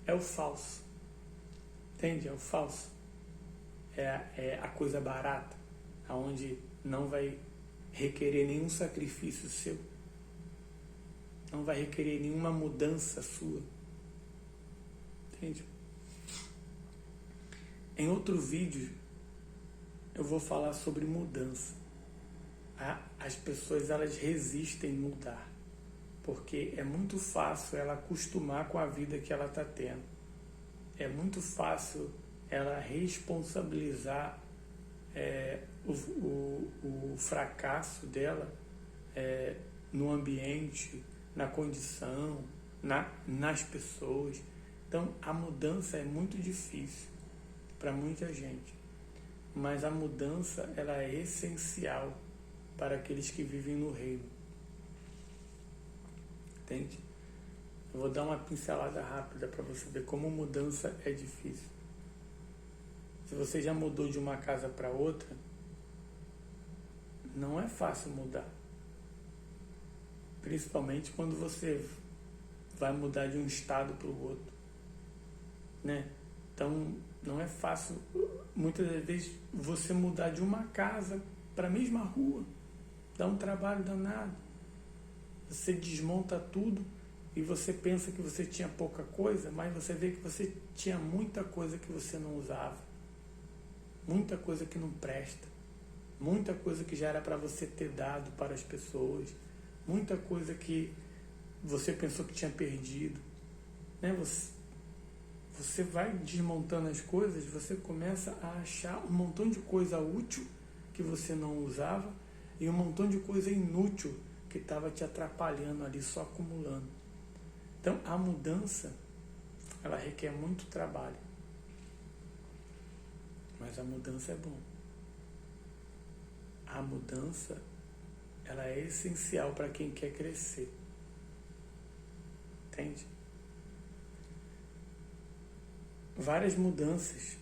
É o falso. Entende? É o falso. É a coisa barata, onde não vai requerer nenhum sacrifício seu. Não vai requerer nenhuma mudança sua. Entende? Em outro vídeo, eu vou falar sobre mudança. As pessoas, elas resistem mudar, porque é muito fácil ela acostumar com a vida que ela está tendo. É muito fácil ela responsabilizar o fracasso dela no ambiente, na condição, nas pessoas. Então, a mudança é muito difícil para muita gente, mas a mudança, ela é essencial para aqueles que vivem no reino. Entende? Eu vou dar uma pincelada rápida para você ver como mudança é difícil. Se você já mudou de uma casa para outra, não é fácil mudar. Principalmente quando você vai mudar de um estado para o outro, né? Então, não é fácil, muitas das vezes, você mudar de uma casa para a mesma rua. Dá um trabalho danado. Você desmonta tudo e você pensa que você tinha pouca coisa, mas você vê que você tinha muita coisa que você não usava. Muita coisa que não presta. Muita coisa que já era para você ter dado para as pessoas. Muita coisa que você pensou que tinha perdido. Né? você vai desmontando as coisas, você começa a achar um montão de coisa útil que você não usava e um montão de coisa inútil que estava te atrapalhando ali, só acumulando. Então, a mudança, ela requer muito trabalho. Mas a mudança é bom. A mudança, ela é essencial para quem quer crescer. Entende? Várias mudanças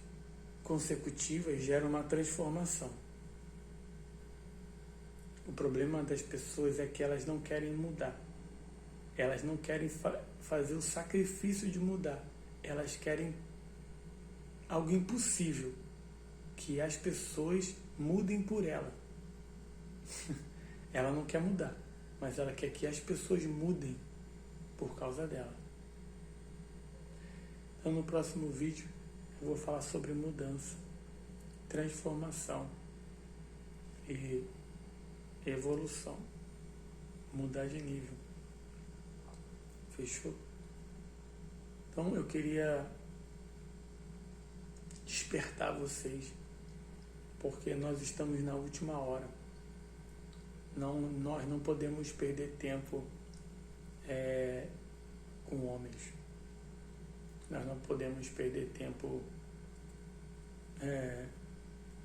consecutivas geram uma transformação. O problema das pessoas é que elas não querem mudar. Elas não querem fazer o sacrifício de mudar. Elas querem algo impossível, que as pessoas mudem por ela. Ela não quer mudar, mas ela quer que as pessoas mudem por causa dela. Então, no próximo vídeo, eu vou falar sobre mudança, transformação e evolução. Mudar de nível. Fechou? Então, eu queria despertar vocês, porque nós estamos na última hora. Nós não podemos perder tempo com homens. Nós não podemos perder tempo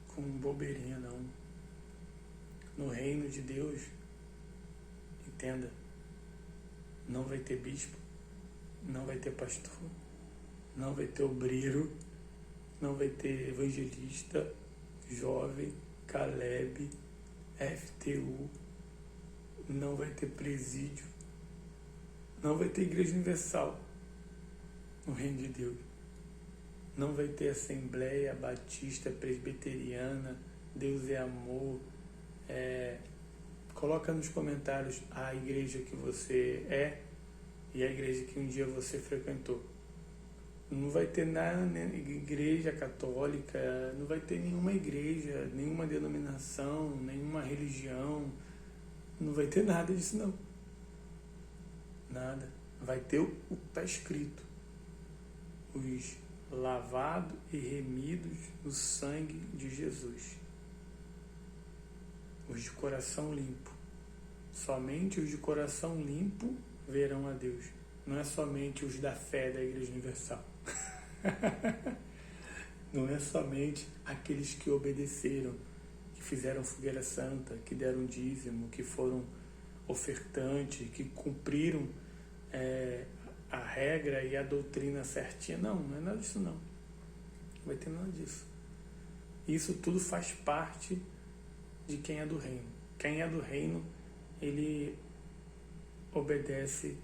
com bobeirinha, não. No reino de Deus, entenda, não vai ter bispo, não vai ter pastor, não vai ter obreiro, não vai ter evangelista, jovem, Caleb, FTU, não vai ter presídio, não vai ter igreja universal no reino de Deus. Não vai ter assembleia batista, presbiteriana, Deus é amor. Coloca nos comentários a igreja que você é e a igreja que um dia você frequentou. Não vai ter nada, né, igreja católica, não vai ter nenhuma igreja, nenhuma denominação, nenhuma religião, não vai ter nada disso não. Nada. Vai ter o que está escrito. Os lavados e remidos no sangue de Jesus. Os de coração limpo. Somente os de coração limpo verão a Deus. Não é somente os da fé da Igreja Universal. Não é somente aqueles que obedeceram, que fizeram fogueira santa, que deram dízimo, que foram ofertantes, que cumpriram a regra e a doutrina certinha. Não é nada disso não. Não vai ter nada disso. Isso tudo faz parte de quem é do reino. Quem é do reino, ele obedece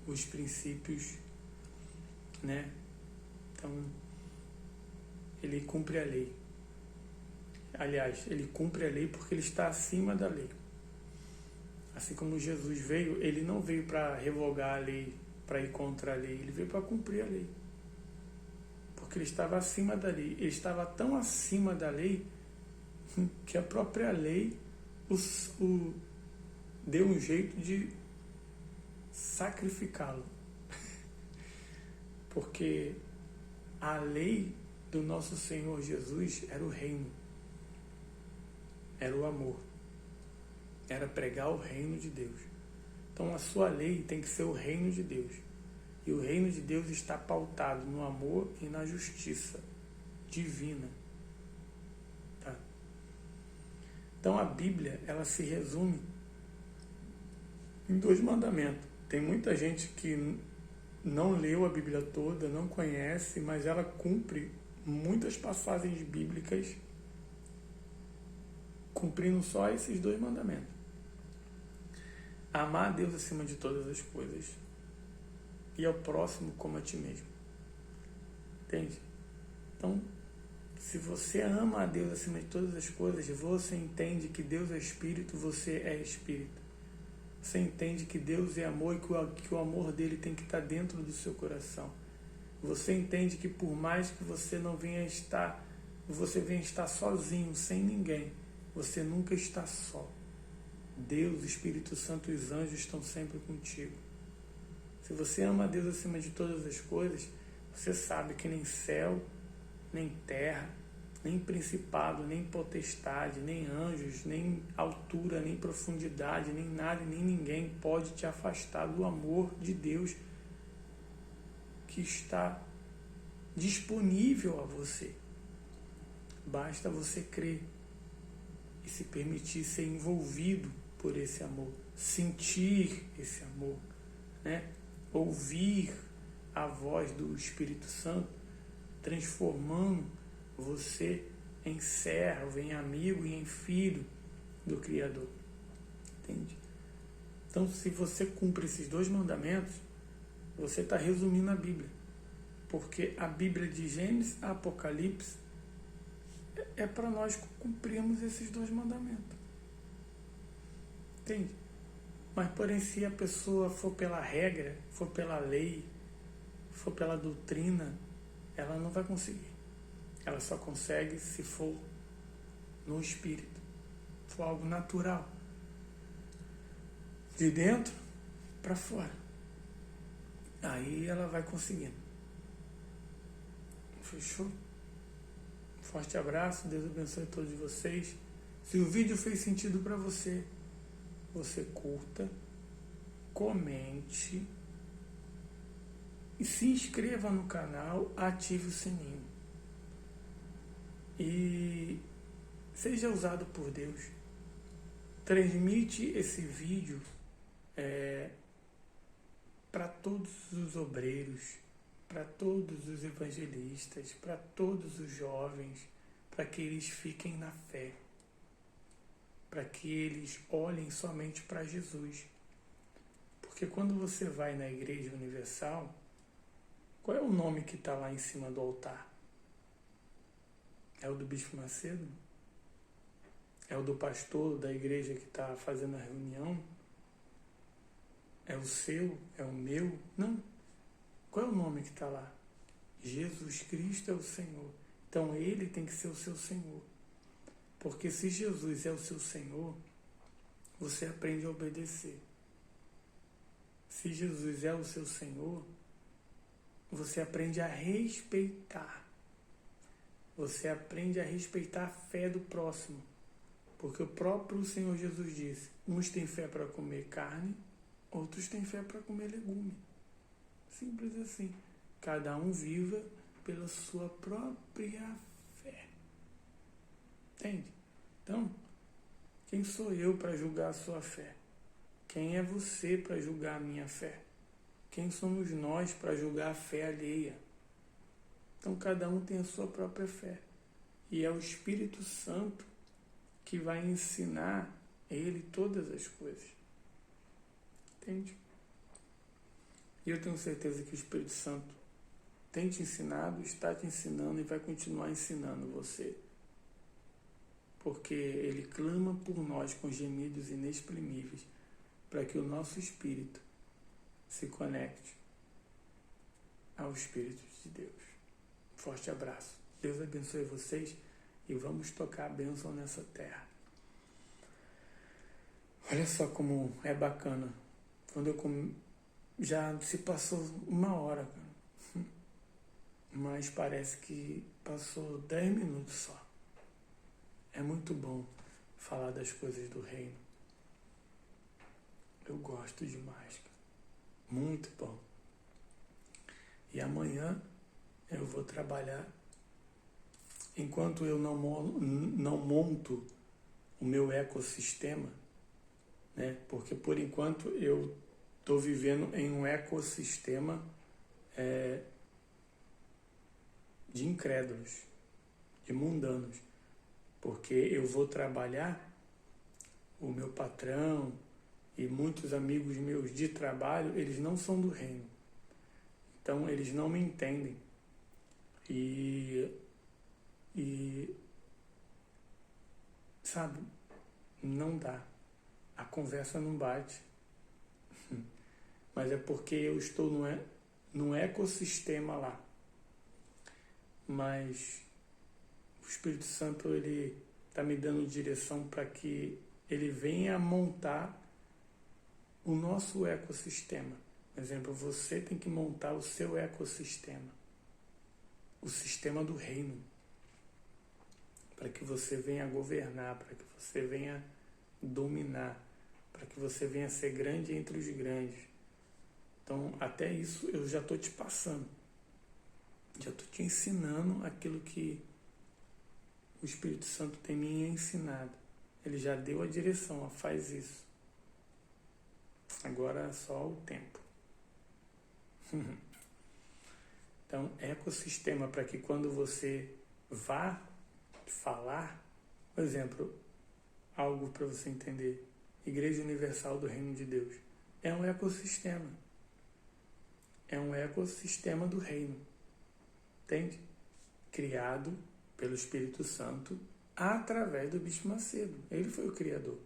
os princípios, né? Então, ele cumpre a lei. Aliás, ele cumpre a lei porque ele está acima da lei. Assim como Jesus veio, ele não veio para revogar a lei, para ir contra a lei, ele veio para cumprir a lei. Porque ele estava acima da lei. Ele estava tão acima da lei que a própria lei deu um jeito de sacrificá-lo. Porque a lei do nosso Senhor Jesus era o reino, era o amor, era pregar o reino de Deus. Então a sua lei tem que ser o reino de Deus. E o reino de Deus está pautado no amor e na justiça divina. Tá? Então a Bíblia, ela se resume em 2 mandamentos. Tem muita gente que não leu a Bíblia toda, não conhece, mas ela cumpre muitas passagens bíblicas cumprindo só esses 2 mandamentos. Amar a Deus acima de todas as coisas e ao próximo como a ti mesmo. Entende? Então, se você ama a Deus acima de todas as coisas, você entende que Deus é Espírito, você é Espírito. Você entende que Deus é amor e que o amor dele tem que estar dentro do seu coração. Você entende que por mais que você venha estar sozinho, sem ninguém, você nunca está só. Deus, Espírito Santo e os anjos estão sempre contigo. Se você ama a Deus acima de todas as coisas, Você sabe que nem céu, nem terra, nem principado, nem potestade, nem anjos, nem altura, nem profundidade, nem nada, nem ninguém pode te afastar do amor de Deus que está disponível a você. Basta você crer e se permitir ser envolvido por esse amor, sentir esse amor, né? Ouvir a voz do Espírito Santo transformando você em servo, em amigo e em filho do Criador. Entende? Então, se você cumpre esses 2 mandamentos, você está resumindo a Bíblia. Porque a Bíblia de Gênesis a Apocalipse é para nós cumprirmos esses 2 mandamentos. Entende? Mas, porém, se a pessoa for pela regra, for pela lei, for pela doutrina, ela não vai conseguir. Ela só consegue se for no Espírito, for algo natural, de dentro para fora. Aí ela vai conseguindo. Fechou? Forte abraço, Deus abençoe todos vocês. Se o vídeo fez sentido para você, você curta, comente e se inscreva no canal, ative o sininho. E seja usado por Deus. Transmite esse vídeo para todos os obreiros, para todos os evangelistas, para todos os jovens, para que eles fiquem na fé, para que eles olhem somente para Jesus. Porque quando você vai na Igreja Universal, qual é o nome que está lá em cima do altar? É o do Bispo Macedo? É o do pastor da igreja que está fazendo a reunião? É o seu? É o meu? Não. Qual é o nome que está lá? Jesus Cristo é o Senhor. Então Ele tem que ser o seu Senhor. Porque se Jesus é o seu Senhor, você aprende a obedecer. Se Jesus é o seu Senhor, você aprende a respeitar. Você aprende a respeitar a fé do próximo. Porque o próprio Senhor Jesus disse, uns têm fé para comer carne, outros têm fé para comer legume. Simples assim. Cada um viva pela sua própria fé. Entende? Então, quem sou eu para julgar a sua fé? Quem é você para julgar a minha fé? Quem somos nós para julgar a fé alheia? Então, cada um tem a sua própria fé. E é o Espírito Santo que vai ensinar ele todas as coisas. Entende? E eu tenho certeza que o Espírito Santo tem te ensinado, está te ensinando e vai continuar ensinando você. Porque ele clama por nós com gemidos inexprimíveis para que o nosso espírito se conecte ao Espírito de Deus. Forte abraço. Deus abençoe vocês e vamos tocar a bênção nessa terra. Olha só como é bacana. Quando eu já se passou 1 hora, cara. Mas parece que passou 10 minutos só. É muito bom falar das coisas do reino. Eu gosto demais, cara. Muito bom. E amanhã eu vou trabalhar. Enquanto eu não monto o meu ecossistema, né? Porque por enquanto eu estou vivendo em um ecossistema de incrédulos, de mundanos. Porque eu vou trabalhar, o meu patrão e muitos amigos meus de trabalho, eles não são do reino. Então eles não me entendem. E sabe, não dá. A conversa não bate. Mas é porque eu estou num ecossistema lá. Mas o Espírito Santo, ele está me dando direção para que ele venha montar o nosso ecossistema. Por exemplo, você tem que montar o seu ecossistema. o sistema do reino, para que você venha governar, para que você venha dominar, para que você venha ser grande entre os grandes. Então, até isso eu já estou te passando, já estou te ensinando aquilo que o Espírito Santo tem me ensinado. Ele já deu a direção, ó, faz isso. Agora é só o tempo. Então, ecossistema, para que quando você vá falar, por exemplo, algo para você entender, Igreja Universal do Reino de Deus, é um ecossistema. É um ecossistema do reino. Entende? Criado pelo Espírito Santo através do Bispo Macedo. Ele foi o criador.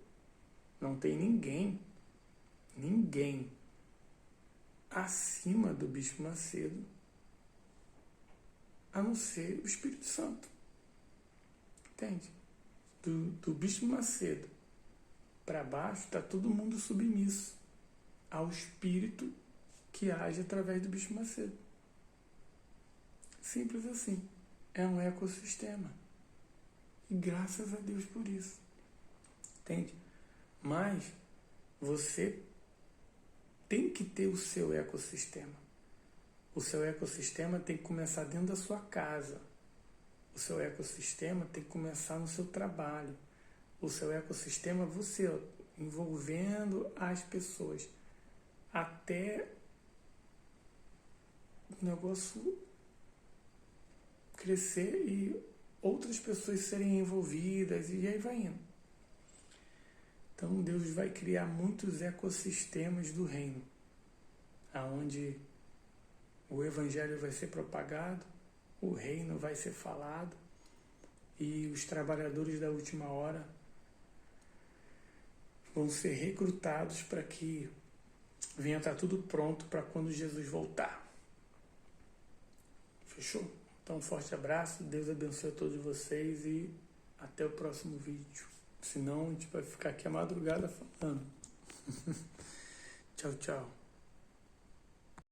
Não tem ninguém acima do Bispo Macedo, a não ser o Espírito Santo. Entende? Do Bispo Macedo para baixo está todo mundo submisso ao Espírito que age através do Bispo Macedo. Simples assim. É um ecossistema. E graças a Deus por isso. Entende? Mas você tem que ter o seu ecossistema. O seu ecossistema tem que começar dentro da sua casa. O seu ecossistema tem que começar no seu trabalho. O seu ecossistema, você, ó, envolvendo as pessoas. Até o negócio crescer e outras pessoas serem envolvidas, e aí vai indo. Então Deus vai criar muitos ecossistemas do reino, aonde o evangelho vai ser propagado, o reino vai ser falado, e os trabalhadores da última hora vão ser recrutados para que venha estar tudo pronto para quando Jesus voltar. Fechou? Então, um forte abraço, Deus abençoe a todos vocês e até o próximo vídeo. Senão a gente vai ficar aqui a madrugada falando. Tchau, tchau.